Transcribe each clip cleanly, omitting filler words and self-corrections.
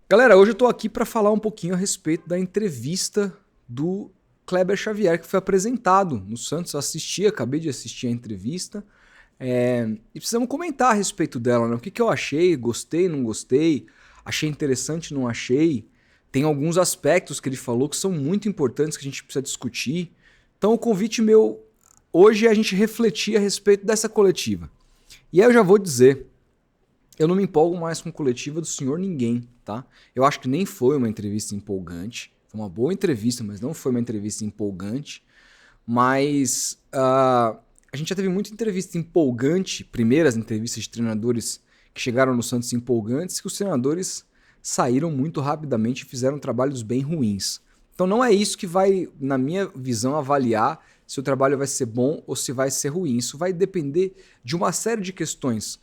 Galera, hoje eu tô aqui para falar um pouquinho a respeito da entrevista do Kleber Xavier que foi apresentado no Santos. Eu assisti, acabei de assistir a entrevista. E precisamos comentar a respeito dela, né? O que eu achei, gostei, não gostei, achei interessante, não achei. Tem alguns aspectos que ele falou que são muito importantes que a gente precisa discutir. Então o convite meu hoje é a gente refletir a respeito dessa coletiva. E aí eu já vou dizer, eu não me empolgo mais com coletiva do senhor ninguém, tá? Eu acho que nem foi uma entrevista empolgante. Foi uma boa entrevista, mas não foi uma entrevista empolgante. Mas a gente já teve muita entrevista empolgante, primeiras entrevistas de treinadores que chegaram no Santos empolgantes, que os treinadores saíram muito rapidamente e fizeram trabalhos bem ruins. Então não é isso que vai, na minha visão, avaliar se o trabalho vai ser bom ou se vai ser ruim. Isso vai depender de uma série de questões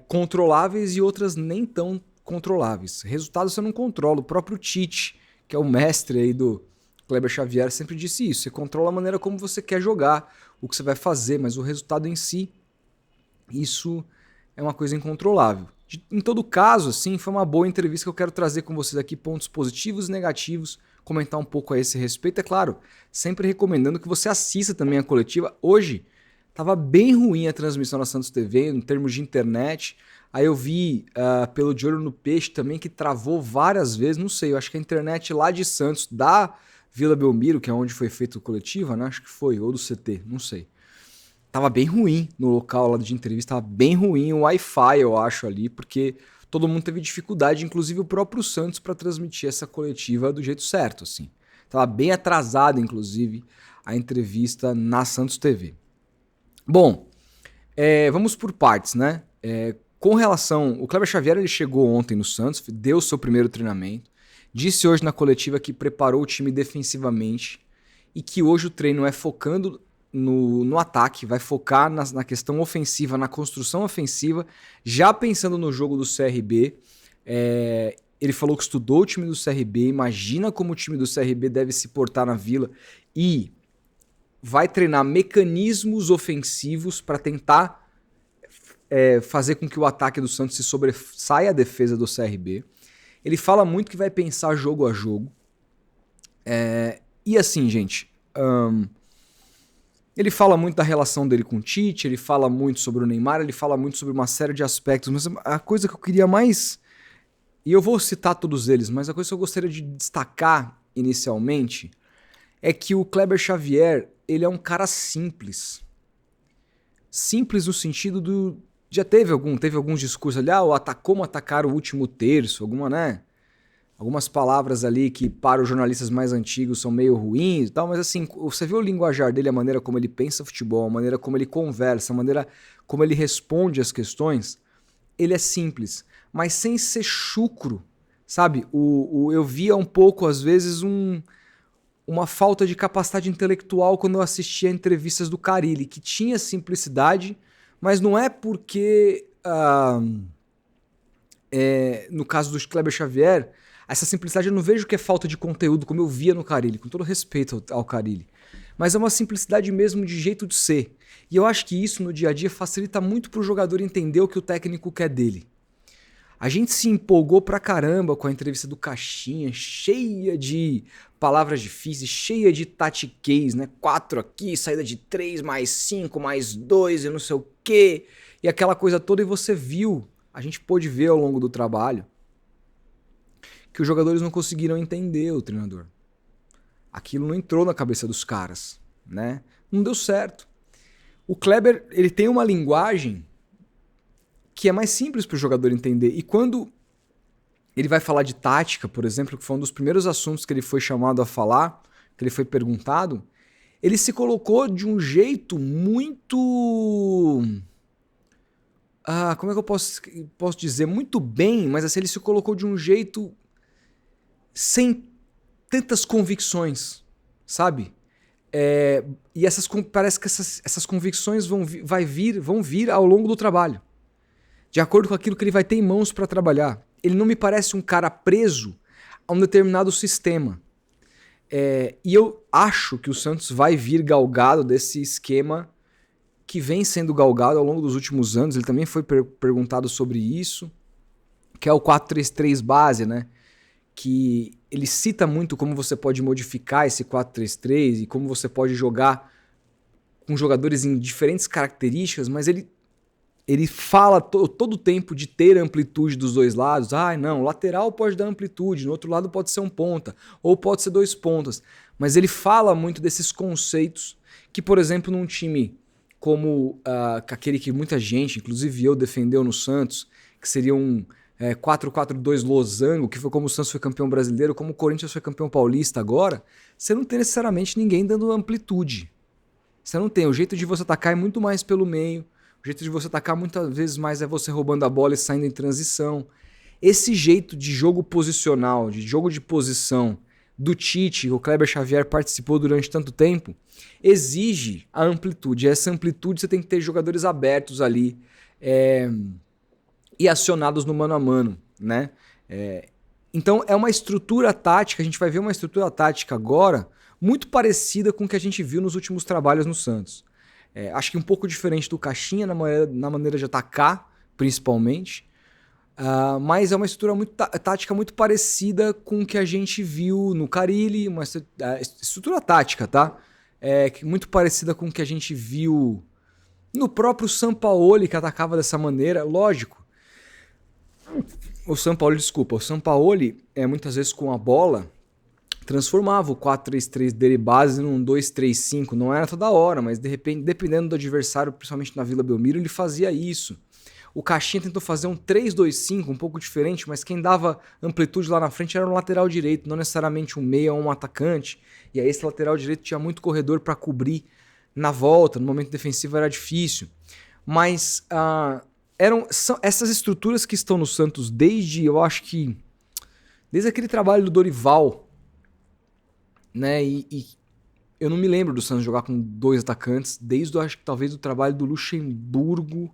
controláveis e outras nem tão controláveis. Resultado você não controla. O próprio Tite, que é o mestre aí do Kleber Xavier, sempre disse isso. Você controla a maneira como você quer jogar, o que você vai fazer, mas o resultado em si, isso é uma coisa incontrolável. Em todo caso, assim, foi uma boa entrevista que eu quero trazer com vocês aqui, pontos positivos e negativos, comentar um pouco a esse respeito. É claro, sempre recomendando que você assista também a coletiva. Hoje, tava bem ruim a transmissão na Santos TV, em termos de internet. Aí eu vi pelo De Olho no Peixe também que travou várias vezes. Não sei, eu acho que a internet lá de Santos, da Vila Belmiro, que é onde foi feito a coletiva, né? Acho que foi, ou do CT, não sei. Tava bem ruim no local lá de entrevista, tava bem ruim o Wi-Fi, eu acho, ali, porque todo mundo teve dificuldade, inclusive o próprio Santos, para transmitir essa coletiva do jeito certo, assim. Tava bem atrasada, inclusive, a entrevista na Santos TV. Bom, vamos por partes, né? Com relação... O Kleber Xavier ele chegou ontem no Santos, deu o seu primeiro treinamento, disse hoje na coletiva que preparou o time defensivamente e que hoje o treino é focando no ataque, vai focar na questão ofensiva, na construção ofensiva, já pensando no jogo do CRB. Ele falou que estudou o time do CRB, imagina como o time do CRB deve se portar na Vila e vai treinar mecanismos ofensivos para tentar fazer com que o ataque do Santos se sobressaia à defesa do CRB. Ele fala muito que vai pensar jogo a jogo. E assim, gente, ele fala muito da relação dele com o Tite, ele fala muito sobre o Neymar, ele fala muito sobre uma série de aspectos, mas a coisa que eu queria mais, e eu vou citar todos eles, mas a coisa que eu gostaria de destacar inicialmente é que o Kleber Xavier, ele é um cara simples. Simples no sentido do... Já teve alguns discursos ali, como atacar o último terço, algumas palavras ali que para os jornalistas mais antigos são meio ruins e tal, mas assim, você vê o linguajar dele, a maneira como ele pensa futebol, a maneira como ele conversa, a maneira como ele responde as questões, ele é simples, mas sem ser chucro, sabe? Eu via um pouco, às vezes, uma falta de capacidade intelectual quando eu assistia entrevistas do Carille, que tinha simplicidade, mas não é porque, no caso do Kleber Xavier, essa simplicidade eu não vejo que é falta de conteúdo, como eu via no Carille, com todo respeito ao Carille. Mas é uma simplicidade mesmo de jeito de ser. E eu acho que isso no dia a dia facilita muito para o jogador entender o que o técnico quer dele. A gente se empolgou pra caramba com a entrevista do Caixinha, cheia de palavras difíceis, cheia de tatiquês, né? 4 aqui, saída de 3, mais 5, mais 2 e não sei o quê. E aquela coisa toda, e você viu, a gente pôde ver ao longo do trabalho, que os jogadores não conseguiram entender o treinador. Aquilo não entrou na cabeça dos caras, né? Não deu certo. O Kleber, ele tem uma linguagem que é mais simples para o jogador entender. E quando ele vai falar de tática, por exemplo, que foi um dos primeiros assuntos que ele foi chamado a falar, que ele foi perguntado, ele se colocou de um jeito muito... como é que eu posso dizer? Muito bem, mas assim, ele se colocou de um jeito sem tantas convicções, sabe? E parece que essas convicções vão vir ao longo do trabalho, de acordo com aquilo que ele vai ter em mãos para trabalhar. Ele não me parece um cara preso a um determinado sistema. E eu acho que o Santos vai vir galgado desse esquema que vem sendo galgado ao longo dos últimos anos. Ele também foi perguntado sobre isso, que é o 4-3-3 base, né? que ele cita muito como você pode modificar esse 4-3-3 e como você pode jogar com jogadores em diferentes características, mas ele fala todo o tempo de ter amplitude dos dois lados. Não, lateral pode dar amplitude, no outro lado pode ser um ponta, ou pode ser dois pontas. Mas ele fala muito desses conceitos que, por exemplo, num time como aquele que muita gente, inclusive eu, defendeu no Santos, que seria um 4-4-2 losango, que foi como o Santos foi campeão brasileiro, como o Corinthians foi campeão paulista agora, você não tem necessariamente ninguém dando amplitude. Você não tem. O jeito de você atacar é muito mais pelo meio. O jeito de você atacar muitas vezes mais é você roubando a bola e saindo em transição. Esse jeito de jogo posicional, de jogo de posição do Tite, que o Kleber Xavier participou durante tanto tempo, exige a amplitude. Essa amplitude você tem que ter jogadores abertos ali e acionados no mano a mano, né? Então é uma estrutura tática, a gente vai ver uma estrutura tática agora muito parecida com o que a gente viu nos últimos trabalhos no Santos. Acho que um pouco diferente do Caixinha na maneira de atacar, principalmente. Mas é uma estrutura tática muito parecida com o que a gente viu no Carille, uma estrutura tática, tá? Muito parecida com o que a gente viu no próprio Sampaoli, que atacava dessa maneira. Lógico, o Sampaoli, muitas vezes com a bola, transformava o 4-3-3 dele base num 2-3-5. Não era toda hora, mas de repente, dependendo do adversário, principalmente na Vila Belmiro, ele fazia isso. O Caixinha tentou fazer um 3-2-5, um pouco diferente, mas quem dava amplitude lá na frente era o lateral direito, não necessariamente um meia ou um atacante. E aí esse lateral direito tinha muito corredor para cobrir na volta, no momento defensivo era difícil. Mas são essas estruturas que estão no Santos desde aquele trabalho do Dorival, né? E eu não me lembro do Santos jogar com dois atacantes desde, acho que talvez, do trabalho do Luxemburgo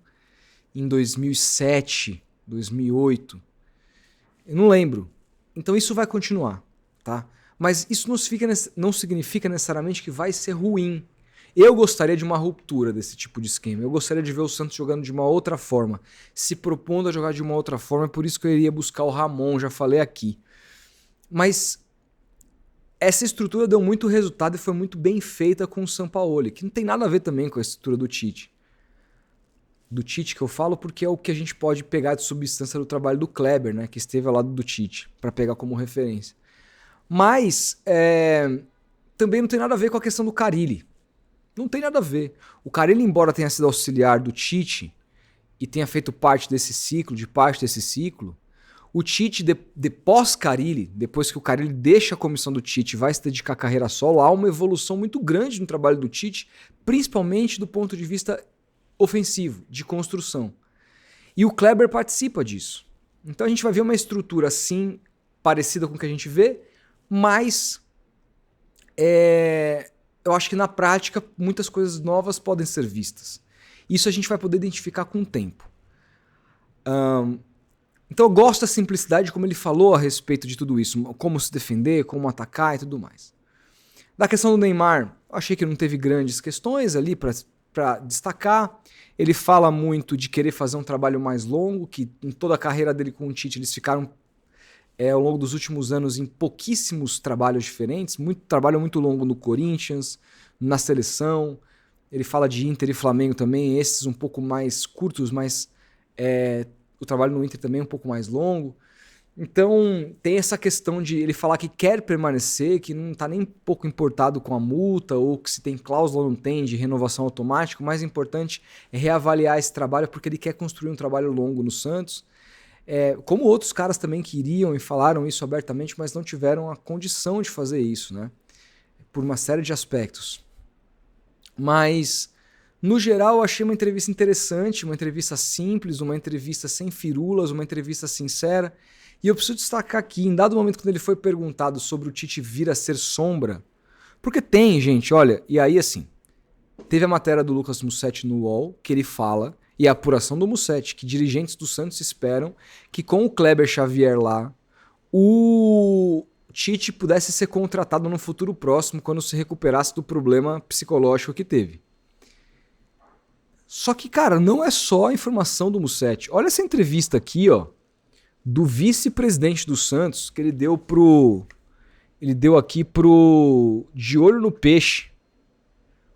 em 2007, 2008. Eu não lembro. Então isso vai continuar, tá? Mas isso não significa necessariamente que vai ser ruim. Eu gostaria de uma ruptura desse tipo de esquema. Eu gostaria de ver o Santos jogando de uma outra forma, se propondo a jogar de uma outra forma. É por isso que eu iria buscar o Ramon, já falei aqui. Mas essa estrutura deu muito resultado e foi muito bem feita com o Sampaoli, que não tem nada a ver também com a estrutura do Tite. Do Tite que eu falo porque é o que a gente pode pegar de substância do trabalho do Kleber, né, que esteve ao lado do Tite, para pegar como referência. Mas também não tem nada a ver com a questão do Carille. Não tem nada a ver. O Carille, embora tenha sido auxiliar do Tite e tenha feito parte desse ciclo, o Tite, de pós-Carille, depois que o Carille deixa a comissão do Tite e vai se dedicar à carreira solo, há uma evolução muito grande no trabalho do Tite, principalmente do ponto de vista ofensivo, de construção. E o Kleber participa disso. Então a gente vai ver uma estrutura assim, parecida com o que a gente vê, mas eu acho que na prática muitas coisas novas podem ser vistas. Isso a gente vai poder identificar com o tempo. Então eu gosto da simplicidade como ele falou a respeito de tudo isso, como se defender, como atacar e tudo mais. Da questão do Neymar, eu achei que não teve grandes questões ali para destacar. Ele fala muito de querer fazer um trabalho mais longo, que em toda a carreira dele com o Tite eles ficaram ao longo dos últimos anos em pouquíssimos trabalhos diferentes, trabalho muito longo no Corinthians, na seleção. Ele fala de Inter e Flamengo também, esses um pouco mais curtos, mas o trabalho no Inter também é um pouco mais longo. Então tem essa questão de ele falar que quer permanecer, que não está nem um pouco importado com a multa, ou que se tem cláusula ou não tem de renovação automática. O mais importante é reavaliar esse trabalho, porque ele quer construir um trabalho longo no Santos. Como outros caras também queriam e falaram isso abertamente, mas não tiveram a condição de fazer isso, né? Por uma série de aspectos. Mas, no geral, eu achei uma entrevista interessante, uma entrevista simples, uma entrevista sem firulas, uma entrevista sincera. E eu preciso destacar aqui, em dado momento quando ele foi perguntado sobre o Tite vir a ser sombra, porque tem, gente, olha, e aí assim, teve a matéria do Lucas Mussetti no UOL, que ele fala, e a apuração do Mussetti, que dirigentes do Santos esperam que com o Kleber Xavier lá, o Tite pudesse ser contratado no futuro próximo quando se recuperasse do problema psicológico que teve. Só que, cara, não é só a informação do Mussetti. Olha essa entrevista aqui, ó, do vice-presidente do Santos, que ele deu pro... Ele deu aqui pro De Olho no Peixe.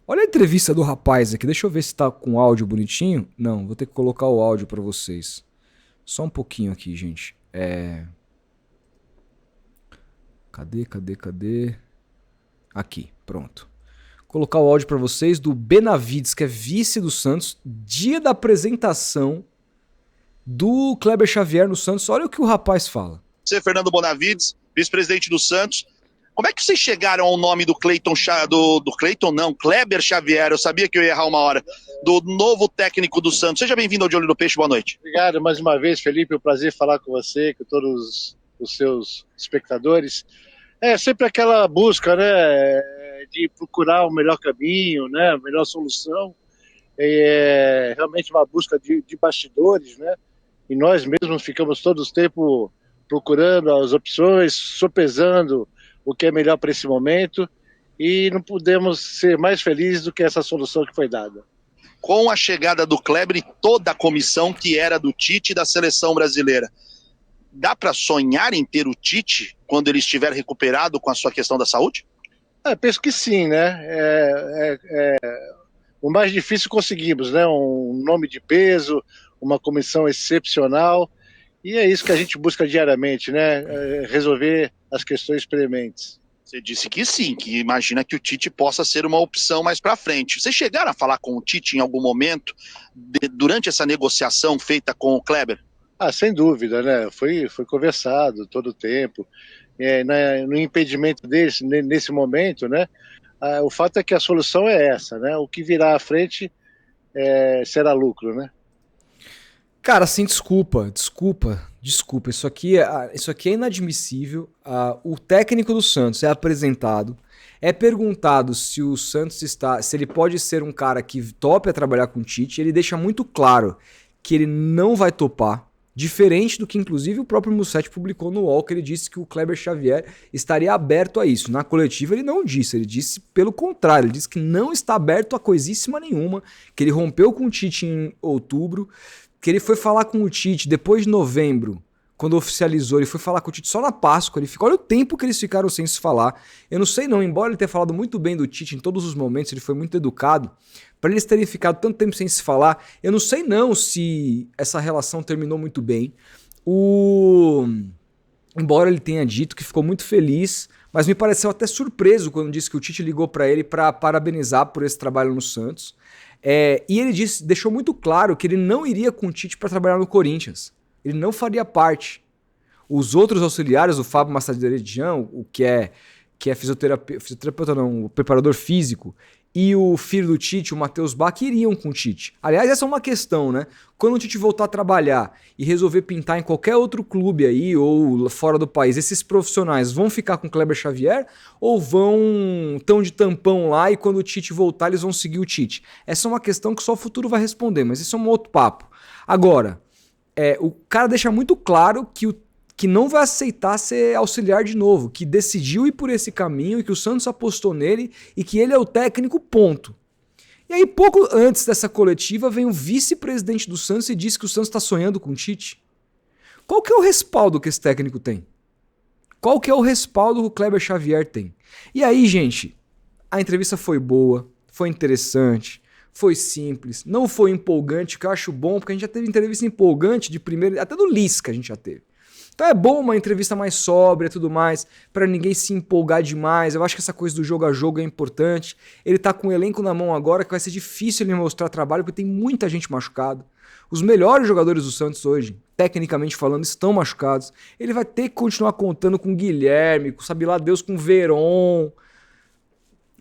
Olha a entrevista do rapaz aqui. Deixa eu ver se tá com áudio bonitinho. Não, vou ter que colocar o áudio pra vocês. Só um pouquinho aqui, gente. Cadê? Aqui, pronto. Vou colocar o áudio pra vocês do Benavides, que é vice do Santos, dia da apresentação do Kleber Xavier no Santos. Olha o que o rapaz fala. Você, Fernando Benavides, vice-presidente do Santos. Como é que vocês chegaram ao nome do Kleber Xavier? Eu sabia que eu ia errar uma hora. Do novo técnico do Santos. Seja bem-vindo ao De Olho no Peixe, boa noite. Obrigado mais uma vez, Felipe. É um prazer falar com você, com todos os seus espectadores. É sempre aquela busca, né, de procurar o melhor caminho, né, a melhor solução. É realmente uma busca de bastidores, né? E nós mesmos ficamos todo o tempo procurando as opções, sopesando o que é melhor para esse momento, e não podemos ser mais felizes do que essa solução que foi dada. Com a chegada do Kleber e toda a comissão que era do Tite e da seleção brasileira, dá para sonhar em ter o Tite quando ele estiver recuperado com a sua questão da saúde? Penso que sim, né? O mais difícil conseguimos, né? Um nome de peso, uma comissão excepcional, e é isso que a gente busca diariamente, né? Resolver as questões prementes. Você disse que sim, que imagina que o Tite possa ser uma opção mais para frente. Vocês chegaram a falar com o Tite em algum momento, durante essa negociação feita com o Kleber? Sem dúvida, né? Foi conversado todo o tempo. No impedimento deles, nesse momento, né? O fato é que a solução é essa, né? O que virá à frente será lucro, né? Cara, assim, desculpa. Isso aqui é inadmissível. O técnico do Santos é apresentado, é perguntado se o Santos se ele pode ser um cara que tope a trabalhar com o Tite. Ele deixa muito claro que ele não vai topar. Diferente do que, inclusive, o próprio Musetti publicou no UOL, que ele disse que o Kleber Xavier estaria aberto a isso. Na coletiva ele não disse, ele disse pelo contrário, ele disse que não está aberto a coisíssima nenhuma, que ele rompeu com o Tite em outubro, que ele foi falar com o Tite depois de novembro, quando oficializou, ele foi falar com o Tite só na Páscoa, olha o tempo que eles ficaram sem se falar. Eu não sei não, embora ele tenha falado muito bem do Tite em todos os momentos, ele foi muito educado, para eles terem ficado tanto tempo sem se falar, eu não sei não se essa relação terminou muito bem. Embora ele tenha dito que ficou muito feliz, mas me pareceu até surpreso quando disse que o Tite ligou para ele para parabenizar por esse trabalho no Santos. E ele deixou muito claro que ele não iria com o Tite para trabalhar no Corinthians. Ele não faria parte. Os outros auxiliares, o Fábio Massadiredian, o que é fisioterapeuta não, o preparador físico, e o filho do Tite, o Matheus Bach, iriam com o Tite. Aliás, essa é uma questão, né? Quando o Tite voltar a trabalhar e resolver pintar em qualquer outro clube aí, ou fora do país, esses profissionais vão ficar com o Kleber Xavier ou tão de tampão lá e quando o Tite voltar eles vão seguir o Tite? Essa é uma questão que só o futuro vai responder, mas isso é um outro papo. Agora, o cara deixa muito claro que não vai aceitar ser auxiliar de novo, que decidiu ir por esse caminho e que o Santos apostou nele e que ele é o técnico, ponto. E aí, pouco antes dessa coletiva, vem o vice-presidente do Santos e diz que o Santos está sonhando com o Tite. Qual que é o respaldo que esse técnico tem? Qual que é o respaldo que o Kleber Xavier tem? E aí, gente, a entrevista foi boa, foi interessante, foi simples, não foi empolgante, o que eu acho bom, porque a gente já teve entrevista empolgante de primeiro, até do Lisca a gente já teve. Então é bom uma entrevista mais sóbria e tudo mais, pra ninguém se empolgar demais. Eu acho que essa coisa do jogo a jogo é importante. Ele tá com o elenco na mão agora, que vai ser difícil ele mostrar trabalho, porque tem muita gente machucada. Os melhores jogadores do Santos hoje, tecnicamente falando, estão machucados. Ele vai ter que continuar contando com o Guilherme, com sabe lá Deus, com o Veron.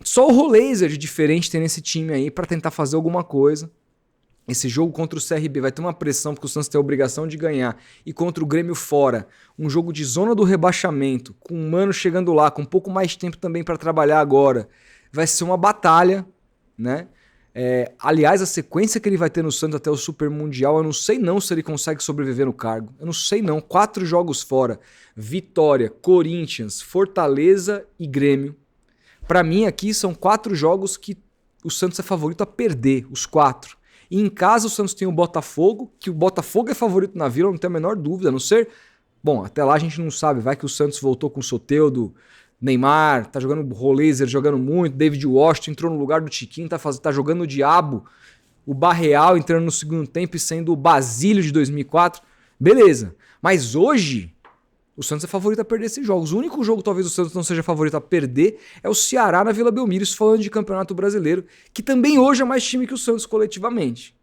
Só o Roleiser de diferente tem nesse time aí pra tentar fazer alguma coisa. Esse jogo contra o CRB vai ter uma pressão porque o Santos tem a obrigação de ganhar. E contra o Grêmio fora, um jogo de zona do rebaixamento, com o Mano chegando lá, com um pouco mais de tempo também para trabalhar agora. Vai ser uma batalha, né? Aliás, a sequência que ele vai ter no Santos até o Super Mundial, eu não sei não se ele consegue sobreviver no cargo. Eu não sei não. 4 jogos fora. Vitória, Corinthians, Fortaleza e Grêmio. Para mim aqui são 4 jogos que o Santos é favorito a perder, os 4. E em casa o Santos tem o Botafogo, que o Botafogo é favorito na Vila, não tem a menor dúvida, a não ser Bom, até lá a gente não sabe. Vai que o Santos voltou com o Soteldo, Neymar, tá jogando o Roleiser, jogando muito, David Washington entrou no lugar do Tiquinho, tá jogando o diabo, o Barreal entrando no segundo tempo e sendo o Basílio de 2004. Beleza. Mas hoje, o Santos é favorito a perder esses jogos. O único jogo talvez o Santos não seja favorito a perder é o Ceará na Vila Belmiro, isso falando de Campeonato Brasileiro, que também hoje é mais time que o Santos coletivamente.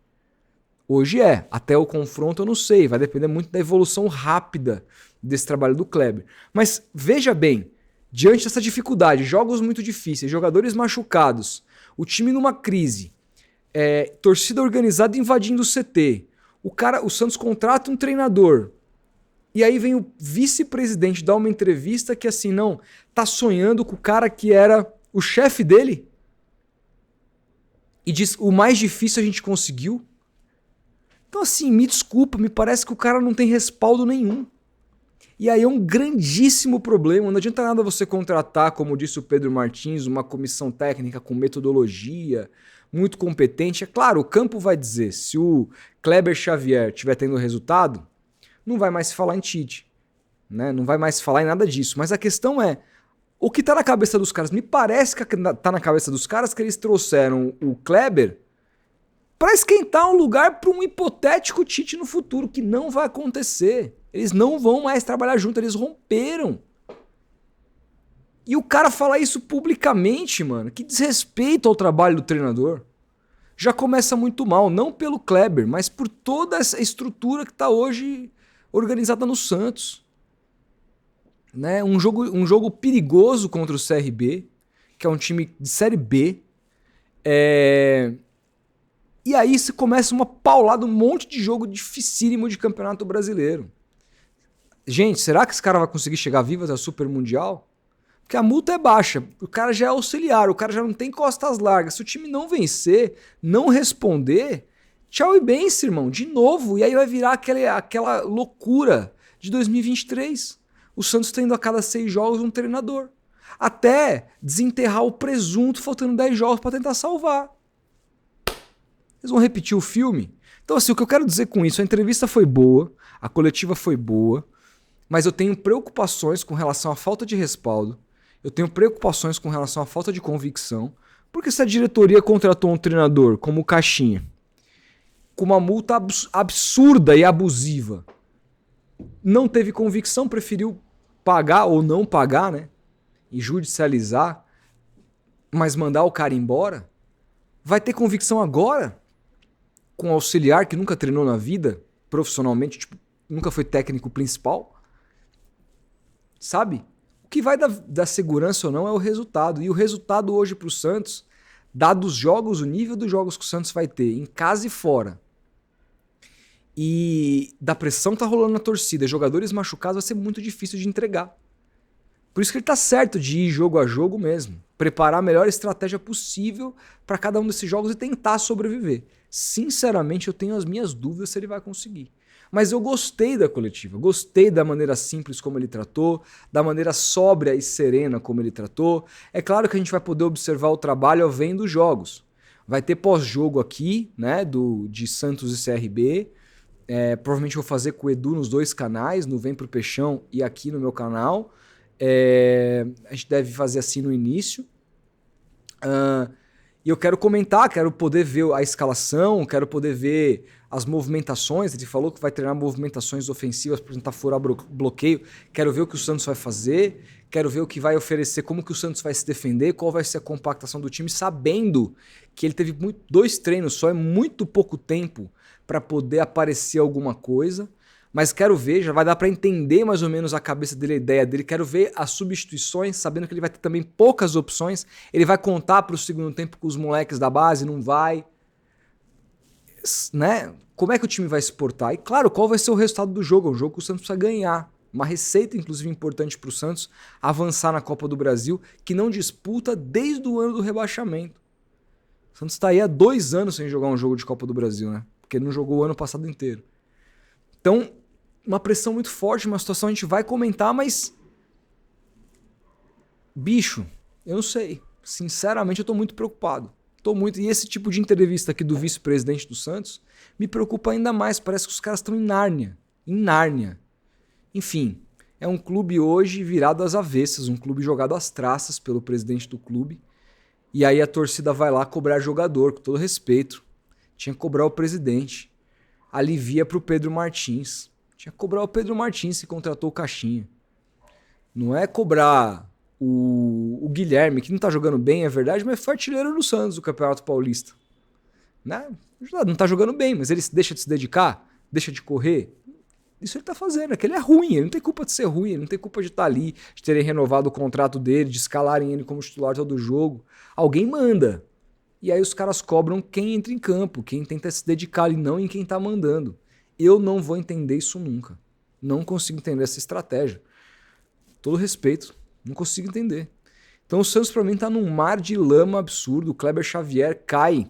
Hoje é. Até o confronto eu não sei, vai depender muito da evolução rápida desse trabalho do Kleber. Mas veja bem, diante dessa dificuldade, jogos muito difíceis, jogadores machucados, o time numa crise, torcida organizada invadindo o CT, o Santos contrata um treinador, e aí vem o vice-presidente dar uma entrevista que assim, não, tá sonhando com o cara que era o chefe dele e diz, o mais difícil a gente conseguiu. Então assim, me desculpa, me parece que o cara não tem respaldo nenhum. E aí é um grandíssimo problema. Não adianta nada você contratar, como disse o Pedro Martins, uma comissão técnica com metodologia, muito competente. É claro, o campo vai dizer, se o Kleber Xavier estiver tendo resultado, não vai mais se falar em Tite, né? Não vai mais se falar em nada disso. Mas a questão é, o que tá na cabeça dos caras? Me parece que tá na cabeça dos caras que eles trouxeram o Kleber para esquentar um lugar para um hipotético Tite no futuro, que não vai acontecer. Eles não vão mais trabalhar junto, eles romperam. E o cara falar isso publicamente, mano, que desrespeito ao trabalho do treinador. Já começa muito mal, não pelo Kleber, mas por toda essa estrutura que tá hoje organizada no Santos. Né? Um jogo perigoso contra o CRB, que é um time de Série B. E aí se começa uma paulada, um monte de jogo dificílimo de Campeonato Brasileiro. Gente, será que esse cara vai conseguir chegar vivo até a Super Mundial? Porque a multa é baixa, o cara já é auxiliar, o cara já não tem costas largas. Se o time não vencer, não responder, tchau e benção, irmão, de novo. E aí vai virar aquela loucura de 2023. O Santos tendo a cada 6 jogos um treinador. Até desenterrar o presunto faltando 10 jogos para tentar salvar. Eles vão repetir o filme? Então assim, o que eu quero dizer com isso, a entrevista foi boa, a coletiva foi boa, mas eu tenho preocupações com relação à falta de respaldo, eu tenho preocupações com relação à falta de convicção, porque se a diretoria contratou um treinador como o Caixinha, com uma multa absurda e abusiva, não teve convicção, preferiu pagar ou não pagar, né? E judicializar, mas mandar o cara embora, vai ter convicção agora? Com um auxiliar que nunca treinou na vida, profissionalmente, tipo, nunca foi técnico principal? Sabe? O que vai dar segurança ou não é o resultado. E o resultado hoje pro Santos, dados os jogos, o nível dos jogos que o Santos vai ter, em casa e fora, e da pressão que tá rolando na torcida, jogadores machucados, vai ser muito difícil de entregar. Por isso que ele tá certo de ir jogo a jogo mesmo. Preparar a melhor estratégia possível para cada um desses jogos e tentar sobreviver. Sinceramente, eu tenho as minhas dúvidas se ele vai conseguir. Mas eu gostei da coletiva, gostei da maneira simples como ele tratou, da maneira sóbria e serena como ele tratou. É claro que a gente vai poder observar o trabalho ao vendo os jogos. Vai ter pós-jogo aqui, né, de Santos e CRB. Provavelmente vou fazer com o Edu nos 2 canais, no Vem Pro Peixão e aqui no meu canal. A gente deve fazer assim no início. E eu quero comentar, quero poder ver a escalação, quero poder ver as movimentações. Ele falou que vai treinar movimentações ofensivas para tentar furar bloqueio. Quero ver o que o Santos vai fazer, quero ver o que vai oferecer, como que o Santos vai se defender, qual vai ser a compactação do time, sabendo que ele teve 2 treinos só, é muito pouco tempo para poder aparecer alguma coisa. Mas quero ver, já vai dar para entender mais ou menos a cabeça dele, a ideia dele. Quero ver as substituições, sabendo que ele vai ter também poucas opções. Ele vai contar para o segundo tempo com os moleques da base, não vai. Né? Como é que o time vai se portar? E claro, qual vai ser o resultado do jogo? É um jogo que o Santos precisa ganhar. Uma receita, inclusive, importante para o Santos avançar na Copa do Brasil, que não disputa desde o ano do rebaixamento. O Santos está aí há 2 anos sem jogar um jogo de Copa do Brasil, né? Porque não jogou o ano passado inteiro. Então, uma pressão muito forte, uma situação a gente vai comentar, mas... Bicho, eu não sei. Sinceramente, eu tô muito preocupado. E esse tipo de entrevista aqui do vice-presidente do Santos me preocupa ainda mais. Parece que os caras estão em Nárnia. Em Nárnia. Enfim, é um clube hoje virado às avessas, um clube jogado às traças pelo presidente do clube. E aí a torcida vai lá cobrar jogador, com todo respeito. Tinha que cobrar o presidente. Alivia pro Pedro Martins. Tinha que cobrar o Pedro Martins que contratou o Caixinha. Não é cobrar o Guilherme, que não tá jogando bem, é verdade, mas foi artilheiro do Santos, do Campeonato Paulista. Né? Não tá jogando bem, mas ele deixa de se dedicar, deixa de correr. Isso ele tá fazendo, é que ele é ruim, ele não tem culpa de ser ruim, ele não tem culpa de estar ali, de terem renovado o contrato dele, de escalarem ele como titular todo jogo. Alguém manda. E aí os caras cobram quem entra em campo, quem tenta se dedicar ali, não em quem tá mandando. Eu não vou entender isso nunca. Não consigo entender essa estratégia. Todo respeito, não consigo entender. Então o Santos pra mim tá num mar de lama absurdo. O Kleber Xavier cai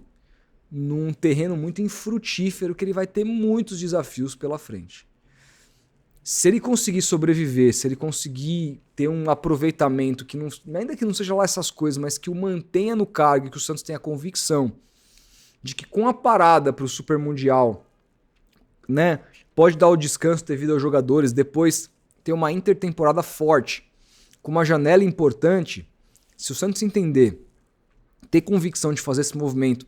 num terreno muito infrutífero que ele vai ter muitos desafios pela frente. Se ele conseguir sobreviver, se ele conseguir ter um aproveitamento que não, ainda que não seja lá essas coisas, mas que o mantenha no cargo, que o Santos tenha a convicção de que com a parada para o Super Mundial, né, pode dar o descanso devido aos jogadores, depois ter uma intertemporada forte, com uma janela importante, se o Santos entender, ter convicção de fazer esse movimento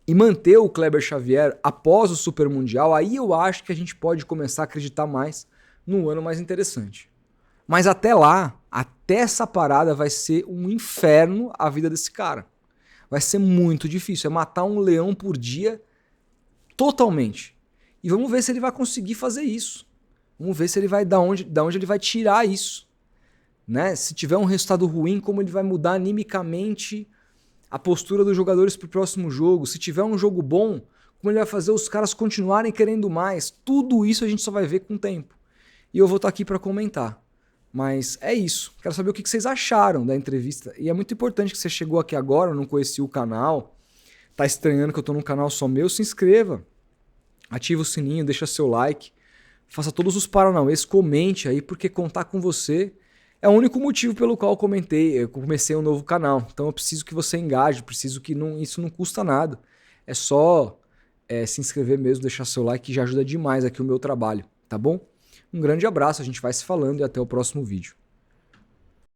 e manter o Kleber Xavier após o Super Mundial, aí eu acho que a gente pode começar a acreditar mais num ano mais interessante. Mas até lá, até essa parada vai ser um inferno a vida desse cara. Vai ser muito difícil, é matar um leão por dia totalmente. E vamos ver se ele vai conseguir fazer isso. Vamos ver se ele vai da onde ele vai tirar isso. Né? Se tiver um resultado ruim, como ele vai mudar animicamente a postura dos jogadores para o próximo jogo. Se tiver um jogo bom, como ele vai fazer os caras continuarem querendo mais. Tudo isso a gente só vai ver com o tempo. E eu vou estar aqui para comentar. Mas é isso. Quero saber o que vocês acharam da entrevista. E é muito importante que você chegou aqui agora, não conhecia o canal, tá estranhando que eu tô num canal só meu, se inscreva. Ativa o sininho, deixa seu like. Faça todos os paranauês, comente aí, porque contar com você é o único motivo pelo qual eu comecei um novo canal. Então eu preciso que você engaje, preciso que isso não custa nada. É só se inscrever mesmo, deixar seu like, que já ajuda demais aqui o meu trabalho, tá bom? Um grande abraço, a gente vai se falando e até o próximo vídeo.